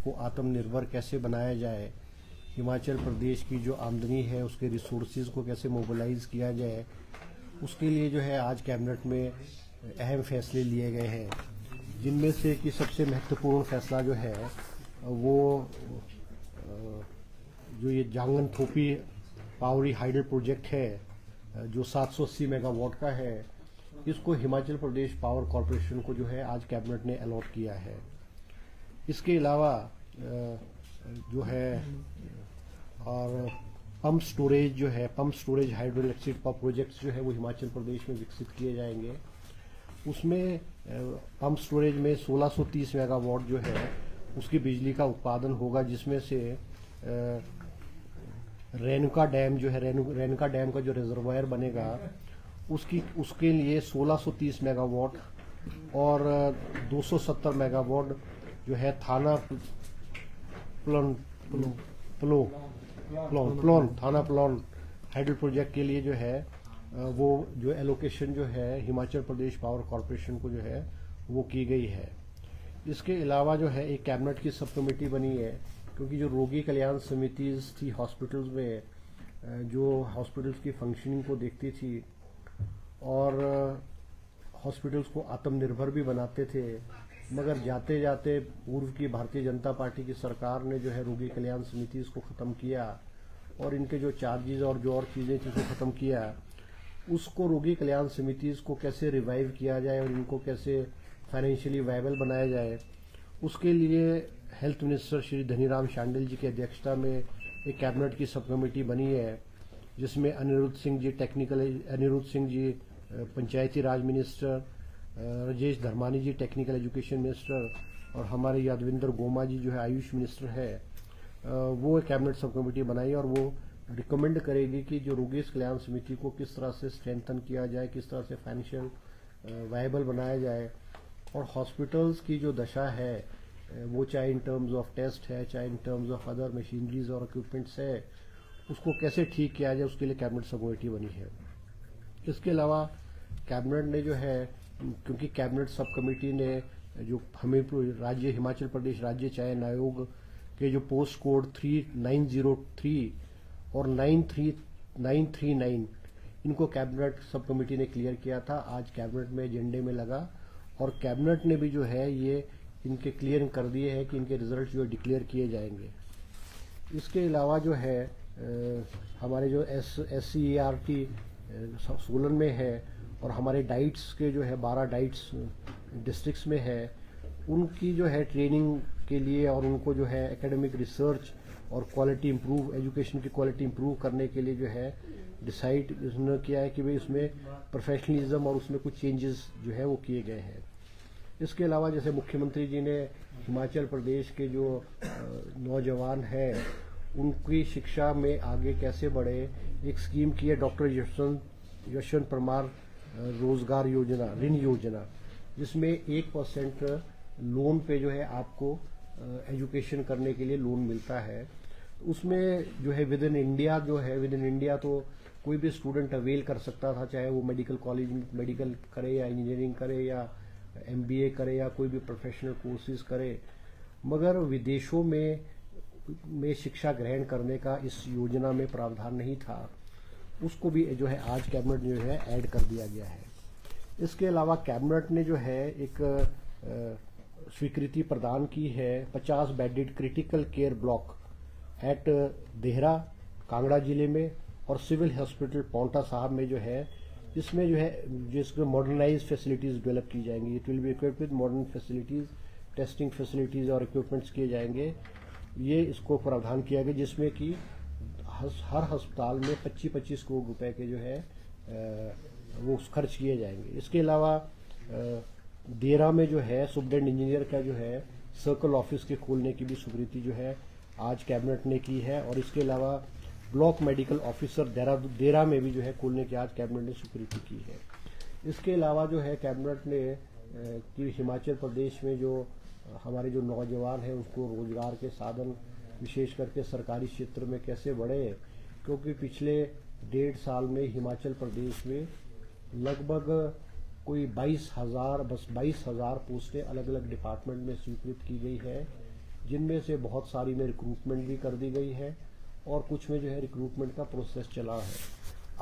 को आत्मनिर्भर कैसे बनाया जाए, हिमाचल प्रदेश की जो आमदनी है उसके रिसोर्सेज को कैसे मोबिलाइज किया जाए, उसके लिए जो है आज कैबिनेट में अहम फैसले लिए गए हैं, जिनमें से कि सबसे महत्वपूर्ण फैसला जो है वो जो ये जांगन थोपी पावरी हाइडल प्रोजेक्ट है जो 780 मेगावाट का है, इसको हिमाचल प्रदेश पावर कॉरपोरेशन को जो है आज कैबिनेट ने अलॉट किया है। इसके अलावा जो है और pump storage hydro electric power projects जो है वो हिमाचल प्रदेश में विकसित किए जाएंगे। उसमें पंप स्टोरेज में 1630 मेगावाट जो है उसकी बिजली का उत्पादन होगा, जिसमें से रेणुका डैम जो है रेणुका डैम का जो रिजर्वायर बनेगा उसके लिए 1630 मेगावाट और 270 मेगावाट जो है थाना प्लोन हाइडल प्रोजेक्ट के लिए जो है वो जो एलोकेशन जो है हिमाचल प्रदेश पावर कॉरपोरेशन को जो है वो की गई है। इसके अलावा जो है एक कैबिनेट की सब कमेटी बनी है, क्योंकि जो रोगी कल्याण समिति थी हॉस्पिटल्स में, जो हॉस्पिटल्स की फंक्शनिंग को देखती थी और हॉस्पिटल्स को आत्मनिर्भर भी बनाते थे, मगर जाते जाते पूर्व की भारतीय जनता पार्टी की सरकार ने जो है रोगी कल्याण समिति को ख़त्म किया और इनके जो चार्जेस और जो और चीज़ें थी उसको ख़त्म किया। उसको रोगी कल्याण समिति को कैसे रिवाइव किया जाए और इनको कैसे फाइनेंशियली वायबल बनाया जाए, उसके लिए हेल्थ मिनिस्टर श्री धनीराम शांडिल जी की अध्यक्षता में एक कैबिनेट की सब कमेटी बनी है, जिसमें अनिरुद्ध सिंह जी पंचायती राज मिनिस्टर, राजेश धर्मानी जी टेक्निकल एजुकेशन मिनिस्टर और हमारे यादविंदर गोमा जी जो है आयुष मिनिस्टर है, वो एक कैबिनेट सब कमेटी बनाई और वो रिकमेंड करेगी कि जो रोगी कल्याण समिति को किस तरह से स्ट्रेंथन किया जाए, किस तरह से फाइनेंशियल वायबल बनाया जाए और हॉस्पिटल्स की जो दशा है वो चाहे इन टर्म्स ऑफ टेस्ट है, चाहे in terms of other machineries और इक्विपमेंट्स है, उसको कैसे ठीक किया जाए, उसके लिए कैबिनेट सब कमेटी बनी है। इसके अलावा कैबिनेट ने जो है, क्योंकि कैबिनेट सब कमेटी ने जो हमें हिमाचल प्रदेश राज्य चयन आयोग के जो पोस्ट कोड 3903 और 93939 इनको कैबिनेट सब कमेटी ने क्लियर किया था, आज कैबिनेट में एजेंडे में लगा और कैबिनेट ने भी जो है ये इनके क्लियर कर दिए हैं कि इनके रिजल्ट जो डिक्लेयर किए जाएंगे। इसके अलावा जो है हमारे जो SCERT सोलन में है और हमारे डाइट्स के जो है 12 डाइट्स डिस्ट्रिक्ट्स में है, उनकी जो है ट्रेनिंग के लिए और उनको जो है एकेडमिक रिसर्च और क्वालिटी इंप्रूव एजुकेशन की क्वालिटी इंप्रूव करने के लिए जो है डिसाइड उसने किया है कि भाई उसमें प्रोफेशनलिज्म और उसमें कुछ चेंजेस जो है वो किए गए हैं। इसके अलावा जैसे मुख्यमंत्री जी ने हिमाचल प्रदेश के जो नौजवान हैं उनकी शिक्षा में आगे कैसे बढ़े, एक स्कीम की है डॉक्टर यशवंत परमार रोजगार योजना, ऋण योजना, जिसमें 1% लोन पे जो है आपको एजुकेशन करने के लिए लोन मिलता है। उसमें जो है विद इन इंडिया तो कोई भी स्टूडेंट अवेल कर सकता था, चाहे वो मेडिकल कॉलेज मेडिकल करे या इंजीनियरिंग करे या MBA करे या कोई भी प्रोफेशनल कोर्सेज करे, मगर विदेशों में शिक्षा ग्रहण करने का इस योजना में प्रावधान नहीं था, उसको भी जो है आज कैबिनेट जो है ऐड कर दिया गया है। इसके अलावा कैबिनेट ने जो है एक स्वीकृति प्रदान की है 50 bedded critical care block at Dehra Kangra जिले में और सिविल हॉस्पिटल पौंटा साहब में जो है, इसमें जो है जिसमें मॉडर्नाइज फैसिलिटीज डेवलप की जाएंगी। It will be equipped with modern facilities, testing facilities और इक्विपमेंट्स किए जाएंगे। ये इसको प्रावधान किया गया जिसमें कि हर अस्पताल में 25-25 करोड़ रुपए के जो है वो खर्च किए जाएंगे। इसके अलावा देरा में जो है सुपरिटेंडेंट इंजीनियर का जो है सर्कल ऑफिस के खोलने की भी स्वीकृति जो है आज कैबिनेट ने की है और इसके अलावा ब्लॉक मेडिकल ऑफिसर देरा में भी जो है खोलने की आज कैबिनेट ने स्वीकृति की है। इसके अलावा जो है कैबिनेट ने कि हिमाचल प्रदेश में जो हमारे जो नौजवान हैं उसको रोजगार के साधन विशेष करके सरकारी क्षेत्र में कैसे बढ़े, क्योंकि पिछले 1.5 साल में हिमाचल प्रदेश में लगभग कोई 22,000 पोस्टें अलग अलग डिपार्टमेंट में स्वीकृत की गई है। जिनमें से बहुत सारी में रिक्रूटमेंट भी कर दी गई है और कुछ में जो है रिक्रूटमेंट का प्रोसेस चला है।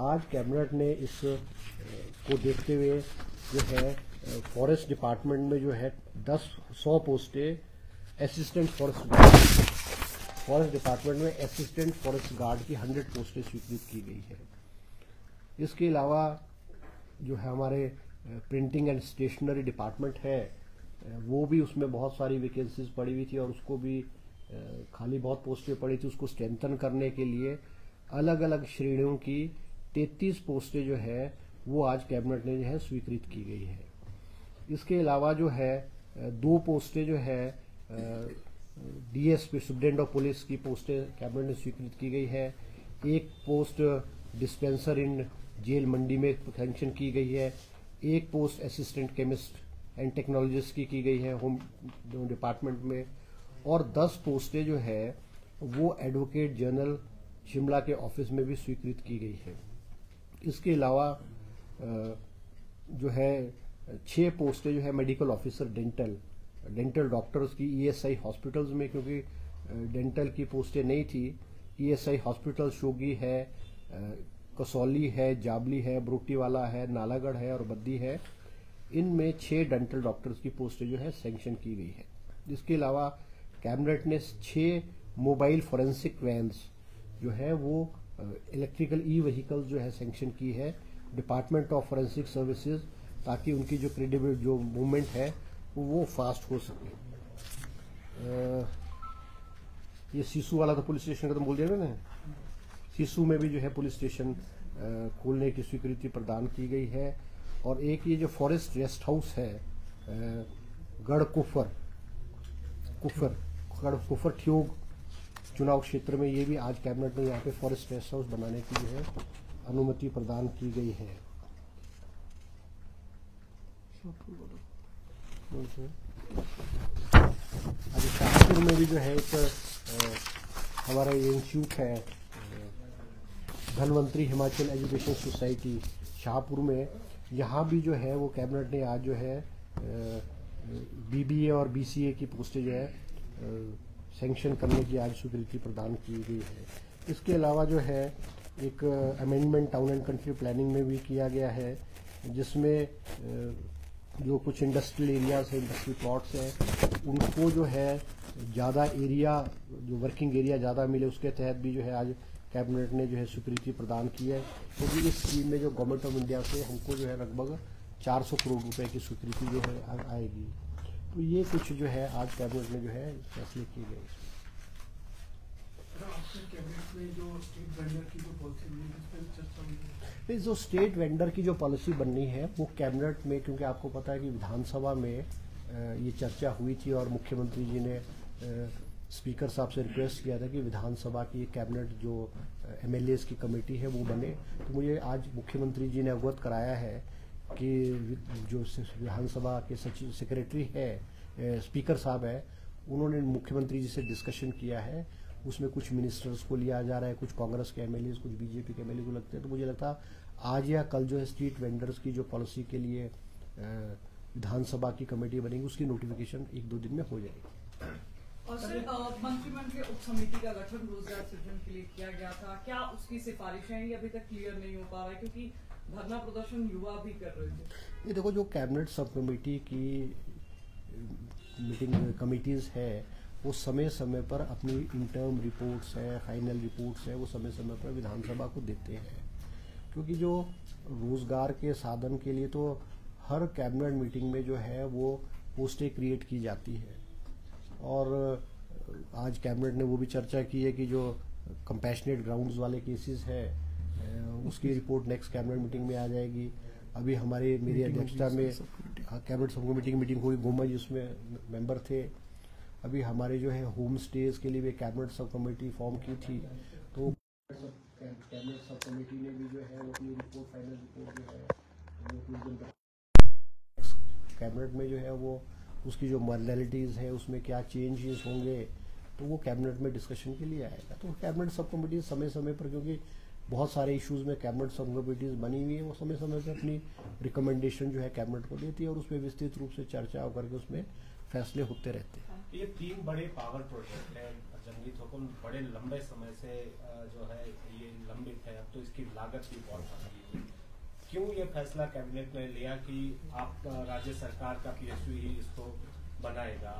आज कैबिनेट ने इस को देखते हुए जो है फॉरेस्ट डिपार्टमेंट में जो है 100 पोस्टें असिस्टेंट फॉरेस्ट डिपार्टमेंट में असिस्टेंट फॉरेस्ट गार्ड की 100 पोस्टें स्वीकृत की गई है। इसके अलावा जो है हमारे प्रिंटिंग एंड स्टेशनरी डिपार्टमेंट है, वो भी उसमें बहुत सारी वैकेंसीज पड़ी हुई थी और उसको भी खाली बहुत पोस्टें पड़ी थी। उसको स्ट्रेंथन करने के लिए अलग अलग श्रेणियों की 33 पोस्टें जो है वो आज कैबिनेट ने जो है स्वीकृत की गई है। इसके अलावा जो है 2 पोस्टें जो है डीएसपी सुप्रिटेंडेंट ऑफ पुलिस की पोस्टें कैबिनेट ने स्वीकृत की गई है। एक पोस्ट डिस्पेंसर इन जेल मंडी में सैंक्शन की गई है। एक post assistant chemist and technologist की गई है होम डिपार्टमेंट में, और 10 पोस्टें जो है वो एडवोकेट जनरल शिमला के ऑफिस में भी स्वीकृत की गई है। इसके अलावा जो है 6 पोस्टें जो है मेडिकल ऑफिसर डेंटल डॉक्टर्स की ईएसआई हॉस्पिटल्स में, क्योंकि डेंटल की पोस्टें नहीं थी। ईएसआई हॉस्पिटल शोगी है, कसौली है, जाबली है, ब्रोटीवाला है, नालागढ़ है और बद्दी है। इनमें 6 डेंटल डॉक्टर्स की पोस्टें जो है सैंक्शन की गई है। इसके अलावा कैबिनेट ने 6 मोबाइल फोरेंसिक वैन्स जो है वो इलेक्ट्रिकल ई व्हीकल्स जो है सैंक्शन की है डिपार्टमेंट ऑफ फोरेंसिक सर्विसेज, ताकि उनकी जो क्रेडिबल जो मूवमेंट है वो फास्ट हो सके। ये सिसु वाला तो पुलिस स्टेशन का तो बोल दिया ना, सिसु में भी जो है पुलिस स्टेशन खोलने की स्वीकृति प्रदान की गई है। और एक ये जो फॉरेस्ट रेस्ट हाउस है गढ़ कुफर ठियोग चुनाव क्षेत्र में, ये भी आज कैबिनेट ने यहाँ पे फॉरेस्ट रेस्ट हाउस बनाने की जो है अनुमति प्रदान की गई है। अभी शाहपुर में भी जो है एक हमारा इंस्टीट्यूट है धनवंतरी हिमाचल एजुकेशन सोसाइटी शाहपुर में, यहाँ भी जो है वो कैबिनेट ने आज जो है बीबीए और बीसीए की पोस्टें जो है सैंक्शन करने की आज स्वीकृति प्रदान की गई है। इसके अलावा जो है एक amendment town and country planning में भी किया गया है, जिसमें जो कुछ इंडस्ट्रियल एरियाज है, इंडस्ट्रियल प्लॉट्स हैं, उनको जो है ज़्यादा एरिया, जो वर्किंग एरिया ज़्यादा मिले, उसके तहत भी जो है आज कैबिनेट ने जो है स्वीकृति प्रदान की है। क्योंकि तो इस स्कीम में जो गवर्नमेंट ऑफ इंडिया से हमको जो है लगभग 400 करोड़ रुपए की स्वीकृति जो है आएगी। तो ये कुछ जो है आज कैबिनेट में जो है फैसले किए गए। जो स्टेट वेंडर की जो पॉलिसी बननी है वो कैबिनेट में, क्योंकि आपको पता है कि विधानसभा में ये चर्चा हुई थी और मुख्यमंत्री जी ने स्पीकर साहब से रिक्वेस्ट किया था कि विधानसभा की कैबिनेट जो एमएलएस की कमेटी है वो बने। तो मुझे आज मुख्यमंत्री जी ने अवगत कराया है कि जो विधानसभा के सचिव सेक्रेटरी है स्पीकर साहब है, उन्होंने मुख्यमंत्री जी से डिस्कशन किया है। उसमें कुछ मिनिस्टर्स को लिया जा रहा है, कुछ कांग्रेस के एमएलए, कुछ बीजेपी के एमएलए को लगते हैं। तो मुझे लगता आज या कल जो है स्ट्रीट वेंडर्स की जो पॉलिसी के लिए विधानसभा की कमेटी बनेगी उसकी नोटिफिकेशन 1-2 दिन में हो जाएगी। और सर मंत्रिमंडलीय उप समिति का गठन रोजगार सृजन के लिए किया गया था, क्या उसकी सिफारिशें ही अभी तक क्लियर नहीं हो पा रहा है, क्योंकि धरना प्रदर्शन युवा भी कर रहे थे। ये देखो, जो कैबिनेट सब कमेटी की मीटिंग कमिटीज है वो समय समय पर अपनी इंटर्म रिपोर्ट्स है, फाइनल रिपोर्ट्स है, वो समय समय पर विधानसभा को देते हैं। क्योंकि जो रोजगार के साधन के लिए तो हर कैबिनेट मीटिंग में जो है वो पोस्टें क्रिएट की जाती है। और आज कैबिनेट ने वो भी चर्चा की है कि जो कंपैशनेट ग्राउंड्स वाले केसेस है उसकी रिपोर्ट नेक्स्ट कैबिनेट मीटिंग में आ जाएगी। अभी मेरी अध्यक्षता में कैबिनेट सब कमेटी की मीटिंग हुई, गोमा जी उसमें मेंबर थे। अभी हमारे जो है होम स्टेज के लिए भी कैबिनेट सब कमेटी फॉर्म की थी, तो कैबिनेट सब कमेटी ने भी जो है अपनी रिपोर्ट, फाइनल रिपोर्ट जो है वो कुछ दिन कैबिनेट में जो है वो उसकी जो मॉडलिटीज़ है उसमें क्या चेंजेस होंगे तो वो कैबिनेट में डिस्कशन के लिए आएगा। तो कैबिनेट सब कमेटी समय समय पर, क्योंकि बहुत सारे इश्यूज़ में कैबिनेट सब कमेटीज बनी हुई है, वो समय समय पर अपनी रिकमेंडेशन जो है कैबिनेट को देती है और उस पर विस्तृत रूप से चर्चा होकर के उसमें फैसले होते रहते हैं। ये 3 बड़े पावर प्रोजेक्ट हैं जंगी थोकन बड़े लंबे समय से जो है ये लंबित है। अब तो इसकी लागत भी बहुत बढ़ गई है। क्यों ये फैसला कैबिनेट ने लिया कि आप राज्य सरकार का PSU ही इसको बनाएगा?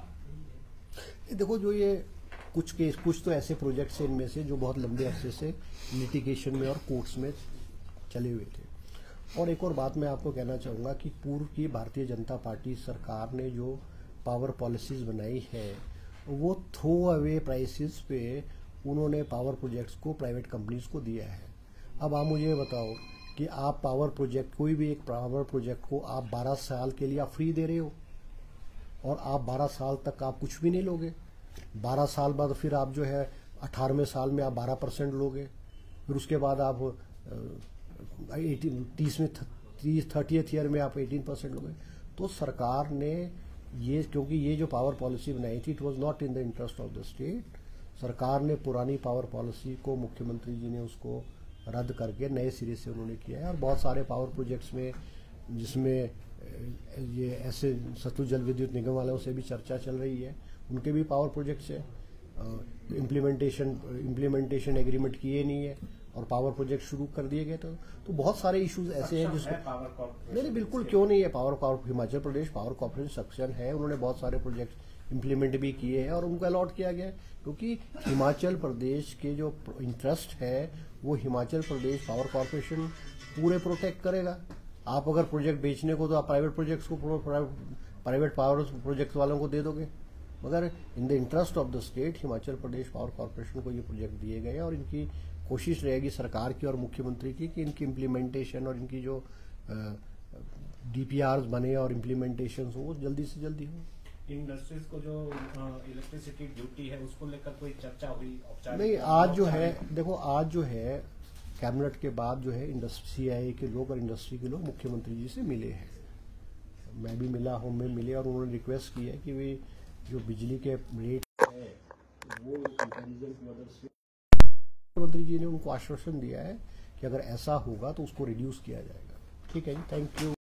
देखो, जो ये कुछ तो ऐसे प्रोजेक्ट्स हैं इनमें से जो बहुत लंबे अरसे से लिटिगेशन में और कोर्ट्स में चले हुए थे। और एक और बात मैं आपको कहना चाहूँगा कि पूर्व की भारतीय जनता पार्टी सरकार ने जो पावर पॉलिसीज बनाई है वो थ्रो अवे प्राइसेस पे उन्होंने पावर प्रोजेक्ट्स को प्राइवेट कंपनीज को दिया है। अब आप मुझे बताओ कि आप पावर प्रोजेक्ट, कोई भी एक पावर प्रोजेक्ट को आप 12 साल के लिए आप फ्री दे रहे हो और आप 12 साल तक आप कुछ भी नहीं लोगे। 12 साल बाद फिर आप जो है 18वें साल में आप 12% लोगे, फिर उसके बाद आप 30th ईयर में आप 18% लोगे। तो सरकार ने ये, क्योंकि ये जो पावर पॉलिसी बनाई थी it was not in the interest of the state. सरकार ने पुरानी पावर पॉलिसी को, मुख्यमंत्री जी ने उसको रद्द करके नए सिरे से उन्होंने किया है। और बहुत सारे पावर प्रोजेक्ट्स में, जिसमें ये ऐसे सतलुज जल विद्युत निगम वालों से भी चर्चा चल रही है, उनके भी पावर प्रोजेक्ट्स है, इम्प्लीमेंटेशन एग्रीमेंट किए नहीं है और पावर प्रोजेक्ट शुरू कर दिए गए। तो बहुत सारे इश्यूज ऐसे हैं जिसको नहीं, बिल्कुल क्यों नहीं है। हिमाचल प्रदेश पावर कॉर्पोरेशन सक्षम है, उन्होंने बहुत सारे प्रोजेक्ट इम्प्लीमेंट भी किए हैं और उनको अलॉट किया गया है, क्योंकि हिमाचल प्रदेश के जो इंटरेस्ट है वो हिमाचल प्रदेश पावर कॉर्पोरेशन पूरे प्रोटेक्ट करेगा। आप अगर प्रोजेक्ट बेचने को तो आप प्राइवेट प्रोजेक्ट्स को, प्राइवेट पावर प्रोजेक्ट वालों को दे दोगे, मगर in the interest of the state Himachal Pradesh power corporation को ये प्रोजेक्ट दिए गए हैं। और इनकी कोशिश रहेगी सरकार की और मुख्यमंत्री की कि इनकी इम्प्लीमेंटेशन और इनकी जो DPRs बने और इम्प्लीमेंटेशन हो वो जल्दी से जल्दी हो। इंडस्ट्रीज को जो इलेक्ट्रिसिटी ड्यूटी है उसको लेकर कोई चर्चा हुई? नहीं, आज जो है, देखो आज जो है कैबिनेट के बाद जो है CII के लोग और इंडस्ट्री के लोग मुख्यमंत्री जी से मिले हैं। मैं भी मिला हूँ, मैं मिले और उन्होंने रिक्वेस्ट की है कि वे जो बिजली के रेट है वो कंपैरिजन की मदद से, मुख्यमंत्री जी ने उनको आश्वासन दिया है कि अगर ऐसा होगा तो उसको रिड्यूस किया जाएगा। ठीक है जी, थैंक यू।